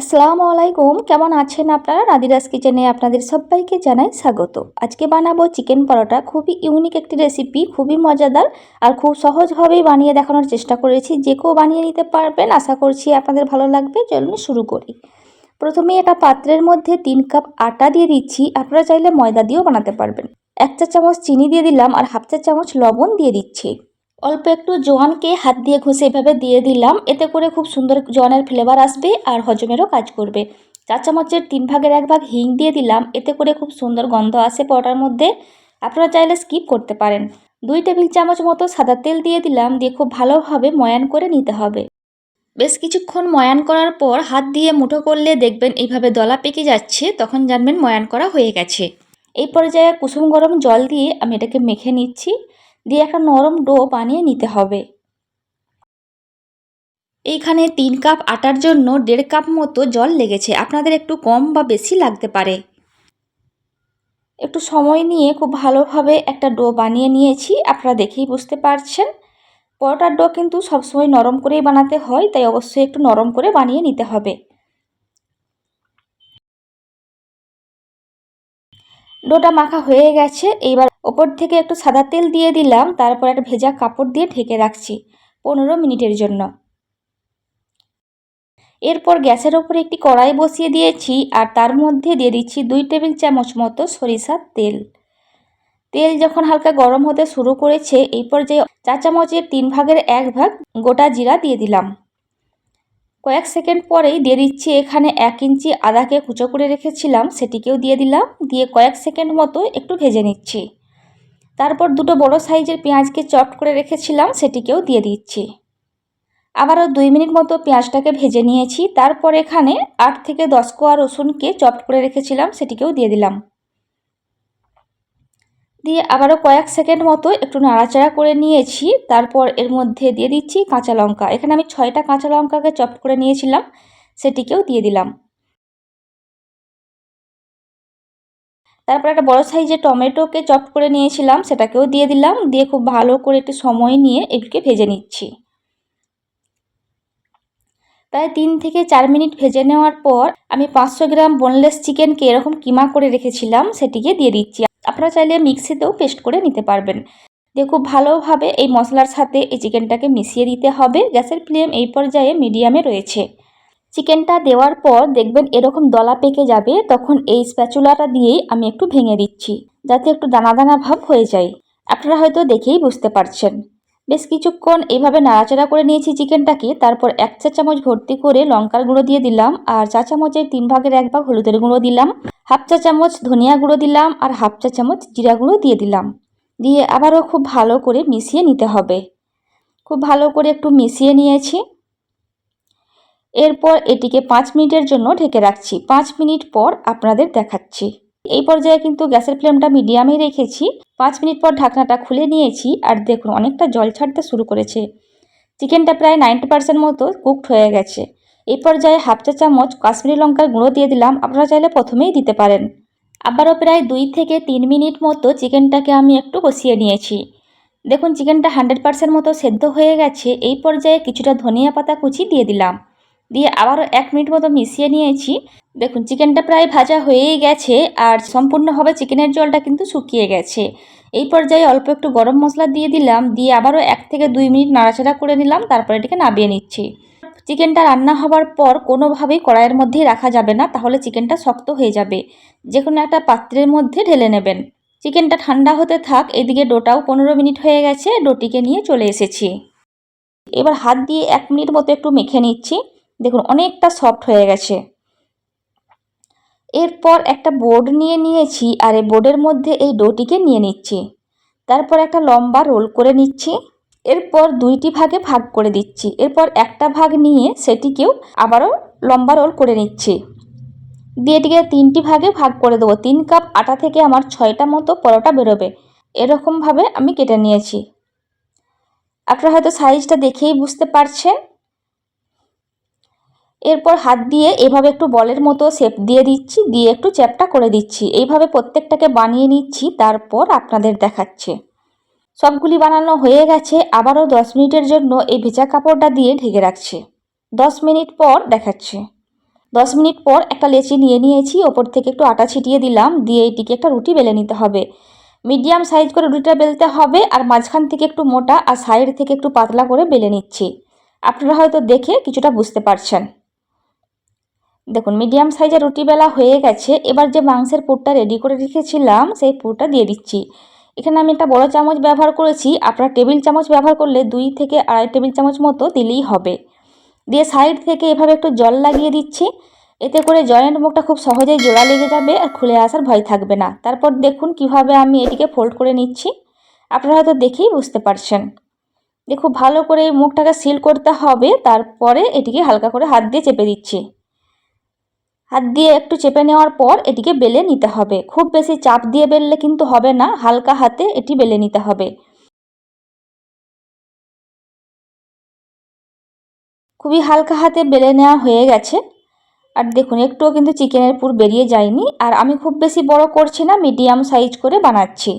আসসালামু আলাইকুম, কেমন আছেন আপনারা? নাদিরাস কিচেনে আপনাদের সবাইকে জানাই স্বাগত। আজকে বানাবো চিকেন পরোটা। খুবই ইউনিক একটি রেসিপি, খুবই মজাদার আর খুব সহজভাবেই বানিয়ে দেখানোর চেষ্টা করেছি। যে কেউ বানিয়ে নিতে পারবেন, আশা করছি আপনাদের ভালো লাগবে। চলুন শুরু করি। প্রথমেই একটা পাত্রের মধ্যে 3 কাপ আটা দিয়ে দিচ্ছি। আপনারা চাইলে ময়দা দিয়েও বানাতে পারবেন। 1 চা চামচ চিনি দিয়ে দিলাম আর হাফ চা চামচ লবণ দিয়ে দিচ্ছি। অল্প একটু জোয়ানকে হাত দিয়ে ঘষে এভাবে দিয়ে দিলাম। এতে করে খুব সুন্দর জোয়ানের ফ্লেভার আসবে আর হজমেরও কাজ করবে। 4 চামচের 3 ভাগের 1 ভাগ হিং দিয়ে দিলাম। এতে করে খুব সুন্দর গন্ধ আসে পরোটার মধ্যে। আপনারা চাইলে স্কিপ করতে পারেন। 2 টেবিল চামচ মতো সাদা তেল দিয়ে দিলাম। দিয়ে খুব ভালোভাবে ময়ান করে নিতে হবে। বেশ কিছুক্ষণ ময়ান করার পর হাত দিয়ে মুঠো করলে দেখবেন এইভাবে দলা পেকে যাচ্ছে, তখন জানবেন ময়ান করা হয়ে গেছে। এই পর্যায়ে কুসুম গরম জল দিয়ে আমি এটাকে মেখে নিচ্ছি। দিয়ে একটা নরম ডো বানিয়ে নিতে হবে। এইখানে 3 কাপ আটার জন্য 1.5 কাপ মতো জল লেগেছে। আপনাদের একটু কম বা বেশি লাগতে পারে। একটু সময় নিয়ে খুব ভালোভাবে একটা ডো বানিয়ে নিয়েছি। আপনারা দেখেই বুঝতে পারছেন। পরোটার ডো কিন্তু সবসময় নরম করেই বানাতে হয়, তাই অবশ্যই একটু নরম করে বানিয়ে নিতে হবে। ডোটা মাখা হয়ে গেছে। এইবার ওপর থেকে একটু সাদা তেল দিয়ে দিলাম। তারপর একটা ভেজা কাপড় দিয়ে ঢেকে রাখছি 15 মিনিটের জন্য। এরপর গ্যাসের ওপরে একটি কড়াই বসিয়ে দিয়েছি আর তার মধ্যে দিয়ে দিচ্ছি 2 টেবিল চামচ মতো সরিষার তেল। তেল যখন হালকা গরম হতে শুরু করেছে, এই পর্যায়ে 4 চামচের 3 ভাগের 1 ভাগ গোটা জিরা দিয়ে দিলাম। কয়েক সেকেন্ড পরেই দিয়ে দিচ্ছি এখানে 1 ইঞ্চি আদাকে কুচো করে রেখেছিলাম, সেটিকেও দিয়ে দিলাম। দিয়ে কয়েক সেকেন্ড মতো একটু ভেজে নিচ্ছি। তারপর দুটো বড় সাইজের পেঁয়াজকে চপ করে রেখেছিলাম, সেটিকেও দিয়ে দিচ্ছি। আবারও 2 মিনিট মতো পেঁয়াজটাকে ভেজে নিয়েছি। তারপর এখানে 8 থেকে 10 কোয়া রসুনকে চপ করে রেখেছিলাম, সেটিকেও দিয়ে দিলাম। দিয়ে আবারও কয়েক সেকেন্ড মতো একটু নাড়াচাড়া করে নিয়েছি। তারপর এর মধ্যে দিয়ে দিচ্ছি কাঁচা লঙ্কা। এখানে আমি 6টা কাঁচা লঙ্কাকে চপ করে নিয়েছিলাম, সেটিকেও দিয়ে দিলাম। তারপর একটা বড় সাইজের টমেটোকে চপ করে নিয়েছিলাম, সেটাকেও দিয়ে দিলাম। দিয়ে খুব ভালো করে একটু সময় নিয়ে এগুলিকে ভেজে নিচ্ছি। প্রায় 3 থেকে 4 মিনিট ভেজে নেওয়ার পর আমি 500 গ্রাম বোনলেস চিকেনকে এরকম কিমা করে রেখেছিলাম, সেটিকে দিয়ে দিচ্ছি। আপনারা চাইলে মিক্সিতেও পেস্ট করে নিতে পারবেন। দিয়ে খুব ভালোভাবে এই মশলার সাথে এই চিকেনটাকে মিশিয়ে দিতে হবে। গ্যাসের ফ্লেম এই পর্যায়ে মিডিয়ামে রয়েছে। চিকেনটা দেওয়ার পর দেখবেন এরকম দলা পেকে যাবে, তখন এই স্প্যাচুলাটা দিয়েই আমি একটু ভেঙে দিচ্ছি, যাতে একটু দানা দানা ভাব হয়ে যায়। আপনারা হয়তো দেখেই বুঝতে পারছেন। বেশ কিছুক্ষণ এইভাবে নাড়াচাড়া করে নিয়েছি চিকেনটাকে। তারপর 1 চা চামচ ভর্তি করে লঙ্কার গুঁড়ো দিয়ে দিলাম আর 4 চামচের 3 ভাগের 1 ভাগ হলুদের গুঁড়ো দিলাম। হাফ চা চামচ ধনিয়া গুঁড়ো দিলাম আর হাফ চা চামচ জিরা গুঁড়ো দিয়ে দিলাম। দিয়ে আবারও খুব ভালো করে মিশিয়ে নিতে হবে। খুব ভালো করে একটু মিশিয়ে নিয়েছি। এরপর এটিকে 5 মিনিটের জন্য ঢেকে রাখছি। 5 মিনিট পর আপনাদের দেখাচ্ছি। এই পর্যায়ে কিন্তু গ্যাসের ফ্লেমটা মিডিয়ামে রেখেছি। 5 মিনিট পর ঢাকনাটা খুলে নিয়েছি আর দেখুন অনেকটা জল ছাড়তে শুরু করেছে। চিকেনটা প্রায় 90% মতো কুকড হয়ে গেছে। এই পর্যায়ে হাফ চা চামচ কাশ্মীরি লঙ্কার গুঁড়ো দিয়ে দিলাম। আপনারা চাইলে প্রথমেই দিতে পারেন। আবারও প্রায় 2 থেকে 3 মিনিট মতো চিকেনটাকে আমি একটু কষিয়ে নিয়েছি। দেখুন চিকেনটা 100% মতো সেদ্ধ হয়ে গেছে। এই পর্যায়ে কিছুটা ধনিয়া পাতা কুচি দিয়ে দিলাম। দিয়ে আবারও 1 মিনিট মতো মিশিয়ে নিয়েছি। দেখুন চিকেনটা প্রায় ভাজা হয়েই গেছে আর সম্পূর্ণভাবে চিকেনের জলটা কিন্তু শুকিয়ে গেছে। এই পর্যায়ে অল্প একটু গরম মশলা দিয়ে দিলাম। দিয়ে আবারও 1 থেকে 2 মিনিট নাড়াচাড়া করে নিলাম। তারপর এটিকে নামিয়ে নিচ্ছি। চিকেনটা রান্না হওয়ার পর কোনোভাবেই কড়াইয়ের মধ্যেই রাখা যাবে না, তাহলে চিকেনটা শক্ত হয়ে যাবে। যে কোনো একটা পাত্রের মধ্যে ঢেলে নেবেন। চিকেনটা ঠান্ডা হতে থাক। এদিকে ডোটাও 15 মিনিট হয়ে গেছে। ডোটিকে নিয়ে চলে এসেছি। এবার হাত দিয়ে 1 মিনিট মতো একটু মেখে নিচ্ছি। দেখুন অনেকটা সফট হয়ে গেছে। এরপর একটা বোর্ড নিয়ে নিয়েছি আর এই বোর্ডের মধ্যে এই ডোটিকে নিয়ে নিচ্ছি। তারপর একটা লম্বা রোল করে নিচ্ছি। এরপর 2টি ভাগে ভাগ করে দিচ্ছি। এরপর একটা ভাগ নিয়ে সেটিকেও আবারও লম্বা রোল করে নিচ্ছি। দিয়ে এটিকে 3টি ভাগে ভাগ করে দেবো। 3 কাপ আটা থেকে আমার 6টা মতো পরোটা বেরোবে। এরকমভাবে আমি কেটে নিয়েছি। আপনারা হয়তো সাইজটা দেখেই বুঝতে পারছেন। এরপর হাত দিয়ে এভাবে একটু বলের মতো শেপ দিয়ে দিচ্ছি, দিয়ে একটু চ্যাপ্টা করে দিচ্ছি। এইভাবে প্রত্যেকটাকে বানিয়ে নিচ্ছি, তারপর আপনাদের দেখাচ্ছে। সবগুলি বানানো হয়ে গেছে। আবারও 10 মিনিটের জন্য এই ভেজা কাপড়টা দিয়ে ঢেকে রাখছি। 10 মিনিট পর দেখাচ্ছে। 10 মিনিট পর একটা লেচি নিয়ে নিয়েছি, ওপর থেকে একটু আটা ছিটিয়ে দিলাম, দিয়ে এটিকে একটা রুটি বেলে নিতে হবে। মিডিয়াম সাইজ করে রুটিটা বেলতে হবে, আর মাঝখান থেকে একটু মোটা আর সাইড থেকে একটু পাতলা করে বেলে নিচ্ছি। আপনারা হয়তো দেখে কিছুটা বুঝতে পারছেন। দেখুন মিডিয়াম সাইজের রুটি বেলা হয়ে গেছে। এবার যে মাংসের পুরটা রেডি করে রেখেছিলাম সেই পুরটা দিয়ে দিচ্ছি। এখানে আমি একটা বড় চামচ ব্যবহার করেছি, আপনারা টেবিল চামচ ব্যবহার করলে 2 থেকে আড়াই টেবিল চামচ মতো দিলেই হবে। দিয়ে সাইড থেকে এভাবে একটু জল লাগিয়ে দিচ্ছি, এতে করে জয়েন্ট মুখটা খুব সহজেই জোড়া লেগে যাবে আর খুলে আসার ভয় থাকবে না। তারপর দেখুন কিভাবে আমি এটিকে ফোল্ড করে নিচ্ছি, আপনারা হয়তো দেখেই বুঝতে পারছেন। খুব ভালো করে মুখটাকে সিল করতে হবে, তারপরে এটিকে হালকা করে হাত দিয়ে চেপে দিচ্ছি। হাত দিয়ে একটু চেপে নেওয়ার পর এটিকে বেলে নিতে হবে। খুব বেশি চাপ দিয়ে বেললে কিন্তু হবে না, হালকা হাতে এটি বেলে নিতে হবে। খুবই হালকা হাতে বেলে নেওয়া হয়ে গেছে। আর দেখুন একটুও কিন্তু চিকেনের পুর বেরিয়ে যায়নি। আর আমি খুব বেশি বড় করছি না, মিডিয়াম সাইজ করে বানাচ্ছি।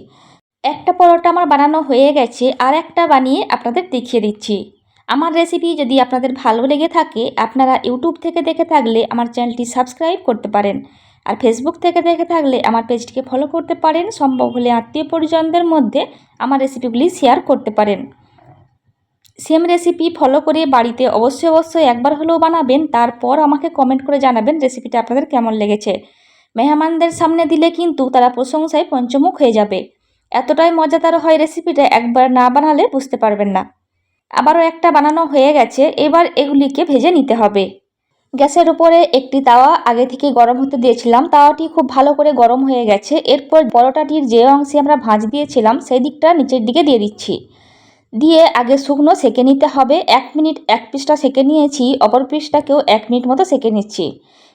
একটা পরোটা আমার বানানো হয়ে গেছে, আর একটা বানিয়ে আপনাদের দেখিয়ে দিচ্ছি। আমার রেসিপি যদি আপনাদের ভালো লেগে থাকে, আপনারা ইউটিউব থেকে দেখে থাকলে আমার চ্যানেলটি সাবস্ক্রাইব করতে পারেন, আর ফেসবুক থেকে দেখে থাকলে আমার পেজটিকে ফলো করতে পারেন। সম্ভব হলে আত্মীয় পরিজনদের মধ্যে আমার রেসিপিগুলি শেয়ার করতে পারেন। সেম রেসিপি ফলো করে বাড়িতে অবশ্যই একবার হলেও বানাবেন, তারপর আমাকে কমেন্ট করে জানাবেন রেসিপিটা আপনাদের কেমন লেগেছে। মেহমানদের সামনে দিলে কিন্তু তারা প্রশংসায় পঞ্চমুখ হয়ে যাবে। এতটাই মজাদার হয় রেসিপিটা, একবার না বানালে বুঝতে পারবেন না। আবারও একটা বানানো হয়ে গেছে, এবার এগুলিকে ভেজে নিতে হবে। গ্যাসের উপরে একটি তাওয়া আগে থেকে গরম হতে দিয়েছিলাম, তাওয়াটি খুব ভালো করে গরম হয়ে গেছে। এরপর পরোটাটির যে অংশে আমরা ভাঁজ দিয়েছিলাম সেই দিকটা নিচের দিকে দিয়ে দিচ্ছি, দিয়ে আগে শুকনো সেঁকে নিতে হবে। 1 মিনিট এক পিসটা সেঁকে নিয়েছি, অপর পিসটাকেও 1 মিনিট মতো সেঁকে নিচ্ছি।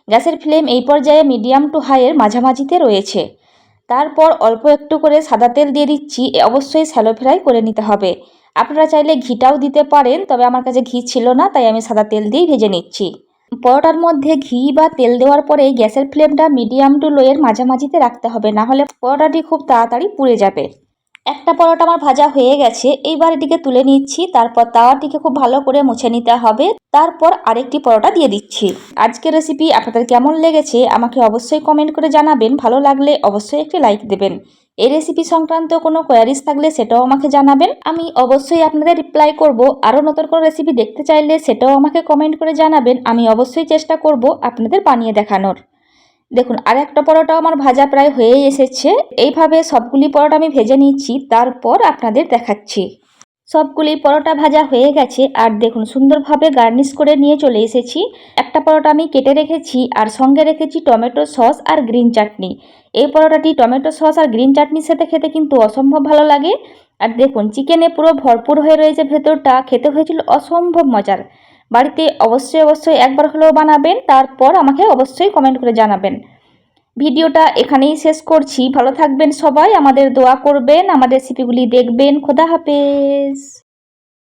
গ্যাসের ফ্লেম এই পর্যায়ে মিডিয়াম টু হাইয়ের মাঝামাঝিতে রয়েছে। তারপর অল্প একটু করে সাদা তেল দিয়ে দিচ্ছি, অবশ্যই শ্যালো ফ্রাই করে নিতে হবে। আপনারা চাইলে ঘিটাও দিতে পারেন, তবে আমার কাছে ঘি ছিল না, তাই আমি সাদা তেল দিয়েই ভেজে নিচ্ছি। পরোটার মধ্যে ঘি বা তেল দেওয়ার পরে গ্যাসের ফ্লেমটা মিডিয়াম টু লোয়ের মাঝামাঝিতে রাখতে হবে, না হলে পরোটাটি খুব তাড়াতাড়ি পুড়ে যাবে। একটা পরোটা আমার ভাজা হয়ে গেছে, এইবার এটিকে তুলে নিচ্ছি। তারপর তাওয়াটিকে খুব ভালো করে মুছে নিতে হবে, তারপর আরেকটি পরোটা দিয়ে দিচ্ছি। আজকের রেসিপি আপনাদের কেমন লেগেছে আমাকে অবশ্যই কমেন্ট করে জানাবেন। ভালো লাগলে অবশ্যই একটি লাইক দেবেন। এই রেসিপি সংক্রান্ত কোনো কোয়ারিজ থাকলে সেটাও আমাকে জানাবেন, আমি অবশ্যই আপনাদের রিপ্লাই করব। আরও নতুন কোনো রেসিপি দেখতে চাইলে সেটাও আমাকে কমেন্ট করে জানাবেন, আমি অবশ্যই চেষ্টা করব আপনাদের বানিয়ে দেখানোর। দেখুন আর একটা পরোটাও আমার ভাজা প্রায় হয়েই এসেছে। এইভাবে সবগুলি পরোটা আমি ভেজে নিচ্ছি, তারপর আপনাদের দেখাচ্ছি। সবগুলি পরোটা ভাজা হয়ে গেছে, আর দেখুন সুন্দরভাবে গার্নিশ করে নিয়ে চলে এসেছি। একটা পরোটা আমি কেটে রেখেছি, আর সঙ্গে রেখেছি টমেটো সস আর গ্রিন চাটনি। এই পরোটাটি টমেটো সস আর গ্রিন চাটনির সাথে খেতে কিন্তু অসম্ভব ভালো লাগে। আর দেখুন চিকেনে পুরো ভরপুর হয়ে রয়েছে ভেতরটা, খেতে হয়েছিল অসম্ভব মজার। বাড়িতে অবশ্যই একবার হলেও বানাবেন, তারপর আমাকে অবশ্যই কমেন্ট করে জানাবেন। ভিডিওটা এখানেই শেষ করছি। ভালো থাকবেন সবাই, আমাদের দোয়া করবেন, আমাদের রেসিপিগুলি দেখবেন। খোদা হাফেজ।